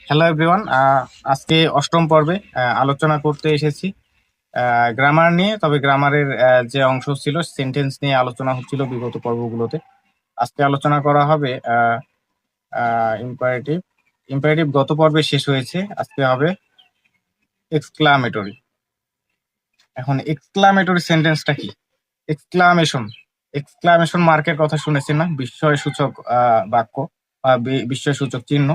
Hello everyone. আজকে অষ্টম পর্বে আলোচনা করতে এসেছি গ্রামার নিয়ে। তবে গ্রামারের যে অংশ ছিল সেন্টেন্স নিয়ে আলোচনা হচ্ছিল বিগত পর্বগুলোতে। আজকে আলোচনা করা হবে ইম্পারেটিভ। ইম্পারেটিভ গত পর্বে শেষ হয়েছে, আজকে হবে এক্সক্লামেটরি। এখন এক্সক্লামেটরি সেন্টেন্সটা কি? এক্সক্লামেশন এক্সক্লামেশন মার্কের কথা শুনেছেন না? বিস্ময় সূচক বাক্য বা বিস্ময় সূচক চিহ্ন।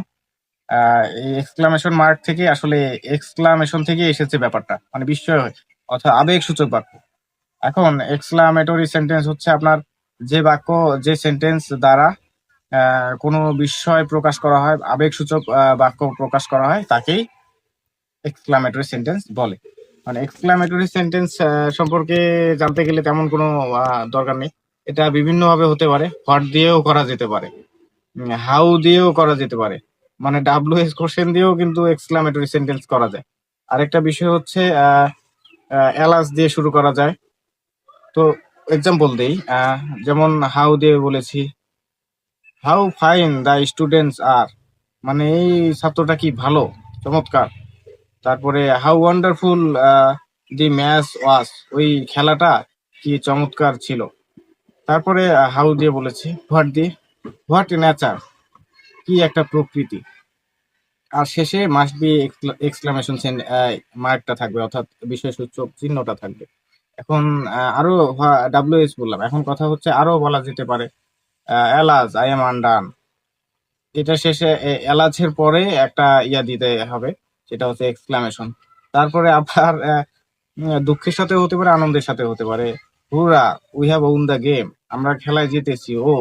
এই এক্সক্লামেশন মার্ক থেকে আসলে এক্সক্লামেশন থেকে এসেছে ব্যাপারটা, মানে বিস্ময় অর্থাৎ আবেগ সূচক বাক্য। এখন এক্সক্লামেটরি সেন্টেন্স হচ্ছে আপনার যে বাক্য, যে সেন্টেন্স দ্বারা কোনো বিস্ময় প্রকাশ করা হয়, আবেগ সূচক বাক্য প্রকাশ করা হয়, তাকেই এক্সক্লামেটরি সেন্টেন্স বলে। মানে এক্সক্লামেটরি সেন্টেন্স সম্পর্কে জানতে গেলে তেমন কোনো দরকার নেই। এটা বিভিন্ন ভাবে হতে পারে, হোয়াট দিয়েও করা যেতে পারে, হাউ দিয়েও করা যেতে পারে, মানে ডাব্লিউএস কোশ্চেন দিয়েও কিন্তু এক্সক্লামেটরি সেন্টেন্স করা যায়। আরেকটা বিষয় হচ্ছে এলাস দিয়ে শুরু করা যায়। তো এক্সাম্পল দেই, যেমন হাউ দিয়ে বলেছি, how fine the students are, মানে এই ছাত্রটা কি ভালো, চমৎকার। তারপরে হাউ ওয়ান্ডারফুল দি ম্যাচ ওয়াস, ওই খেলাটা কি চমৎকার ছিল। তারপরে হাউ দিয়ে বলেছি, হোয়াট দিয়ে, হোয়াট নেচার, কি একটা প্রকৃতি। আর শেষে মাস্ট বি এক্সক্লামেশন মার্কটা থাকবে, অর্থাৎ বিস্ময়সূচক চিহ্নটা থাকবে। এখন আরো ডাব্লিউএস বললাম, এখন কথা হচ্ছে আরো বলা যেতে পারে এলাজ আই এম আনডান। এটা শেষে এলাজের পরে একটা ইয়া দিতে হবে, সেটা হচ্ছে এক্সক্লামেশন। তারপরে আবার দুঃখের সাথে হতে পারে, আনন্দের সাথে হতে পারে। Hurrah, we have won the game, আমরা খেলায় জিতেছি, ও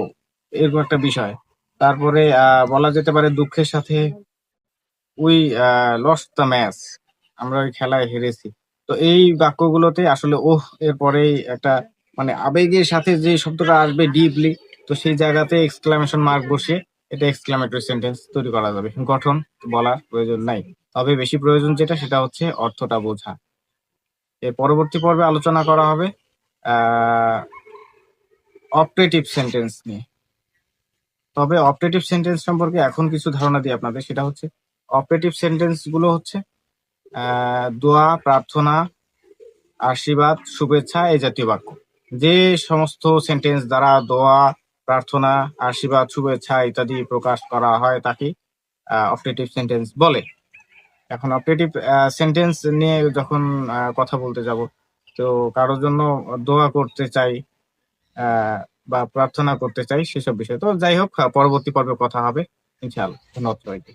এরকম একটা বিষয়। তারপরে বলা যেতে পারে দুঃখের সাথে, উই লস্ট দ্য ম্যাচ, আমরা ওই খেলায় হেরেছি। তো এই বাক্যগুলোতে আসলে ওহ এর পরেই একটা, মানে আবেগের সাথে যে শব্দটা আসবে ডিপলি, তো সেই জায়গাতে এক্সক্লামেশন মার্ক বসিয়ে এটা এক্সক্লামেটরি সেন্টেন্স তৈরি করা যাবে। গঠন বলার প্রয়োজন নাই, তবে বেশি প্রয়োজন যেটা, সেটা হচ্ছে অর্থটা বোঝা। এর পরবর্তী পর্বে আলোচনা করা হবে অপটেটিভ সেন্টেন্স নিয়ে। তবে অপটেটিভ সেন্টেন্স সম্পর্কে এখন কিছু ধারণা দিই আপনাদের, সেটা হচ্ছে অপটেটিভ সেন্টেন্স গুলো হচ্ছে দোয়া, প্রার্থনা, আশীর্বাদ, শুভেচ্ছা, এই জাতীয় বাক্য। যে সমস্ত সেন্টেন্স দ্বারা দোয়া, প্রার্থনা, আশীর্বাদ, শুভেচ্ছা ইত্যাদি প্রকাশ করা হয় তাকে অপটেটিভ সেন্টেন্স বলে। এখন অপটেটিভ সেন্টেন্স নিয়ে যখন কথা বলতে যাব, তো কারোর জন্য দোয়া করতে চাই বা প্রার্থনা করতে চাই, সেসব বিষয়। তো যাই হোক, পরবর্তী পর্বে কথা হবে ইনশাআল্লাহ। ধন্যবাদ সবাইকে।